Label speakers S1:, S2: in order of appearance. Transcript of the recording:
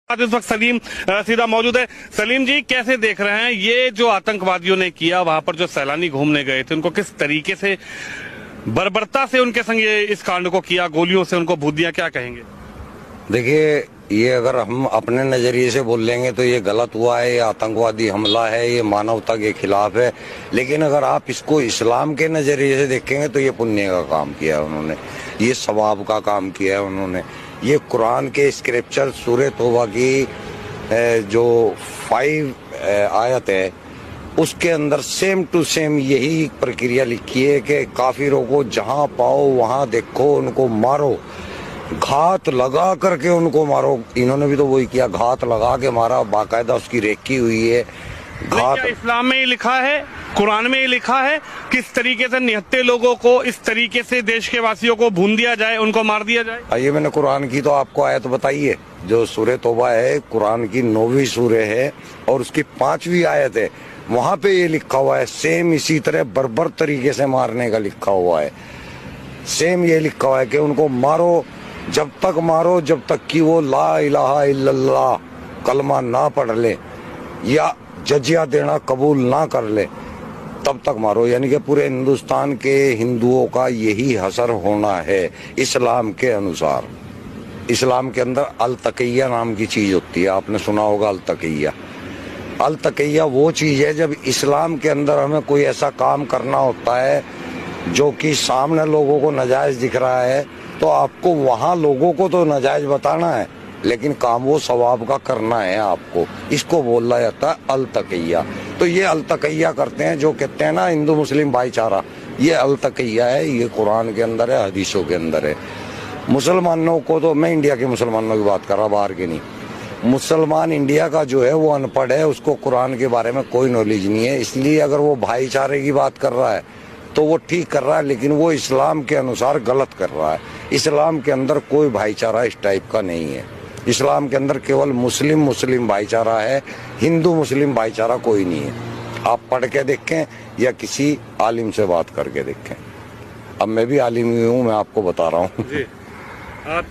S1: इस वक्त सलीम सीधा मौजूद है। सलीम जी, कैसे देख रहे हैं ये जो आतंकवादियों ने किया, वहां पर जो सैलानी घूमने गए थे उनको किस तरीके से बर्बरता से उनके संग ये इस कांड को किया, गोलियों से उनको भूत दिया, क्या कहेंगे?
S2: देखिए, ये अगर हम अपने नजरिए से बोल लेंगे तो ये गलत हुआ है, ये आतंकवादी हमला है, ये मानवता के खिलाफ है। लेकिन अगर आप इसको इस्लाम के नजरिए से देखेंगे तो ये पुण्य का काम किया है उन्होंने, ये सवाब का काम किया है उन्होंने। ये कुरान के स्क्रिप्चर सूरह तौबा की जो 5 आयत है उसके अंदर सेम टू सेम यही प्रक्रिया लिखी है कि काफिरों को जहां पाओ वहां देखो, उनको मारो, घात लगा करके उनको मारो। इन्होंने भी तो वही किया, घात लगा के मारा, बाकायदा उसकी रेकी हुई है। घात
S1: इस्लाम में ही लिखा है, कुरान में ही लिखा है किस तरीके से निहत्थे लोगों को इस तरीके से देश के वासियों को भून दिया जाए, उनको मार दिया जाए।
S2: आइए, मैंने कुरान की तो आपको आयत बताई है, जो सूरह तौबा है, कुरान की 9वीं सूरह है और उसकी 5वीं आयत है। वहां पे ये लिखा हुआ है, सेम इसी तरह बर्बर तरीके से मारने का लिखा हुआ है। सेम ये लिखा हुआ है कि उनको मारो, जब तक मारो जब तक कि वो ला इलाहा इल्लल्लाह कलमा ना पढ़ ले या जजिया देना कबूल ना कर ले, तब तक मारो। यानी कि पूरे हिंदुस्तान के हिंदुओं का यही हसर होना है इस्लाम के अनुसार। इस्लाम के अंदर अल तकिया नाम की चीज होती है, आपने सुना होगा अल तकिया। अल तकिया वो चीज है जब इस्लाम के अंदर हमें कोई ऐसा काम करना होता है जो कि सामने लोगों को नाजायज दिख रहा है, तो आपको वहां लोगों को तो नाजायज बताना है, लेकिन काम वो सवाब का करना है आपको। इसको बोला जाता है अल तकिया। तो ये अल तकिया करते हैं, जो कहते हैं ना हिंदू मुस्लिम भाईचारा, ये अल तकिया है, ये कुरान के अंदर है, हदीसों के अंदर है। मुसलमानों को तो, मैं इंडिया के मुसलमानों की बात कर रहा, बाहर के नहीं। मुसलमान इंडिया का जो है वो अनपढ़ है, उसको कुरान के बारे में कोई नॉलेज नहीं है। इसलिए अगर वो भाईचारे की बात कर रहा है तो वो ठीक कर रहा है, लेकिन वो इस्लाम के अनुसार गलत कर रहा है। इस्लाम के अंदर कोई भाईचारा इस टाइप का नहीं है। इस्लाम के अंदर केवल मुस्लिम मुस्लिम भाईचारा है, हिंदू मुस्लिम भाईचारा कोई नहीं है। आप पढ़ के देखें या किसी आलिम से बात करके देखें। अब मैं भी आलिम ही हूँ, मैं आपको बता रहा हूँ।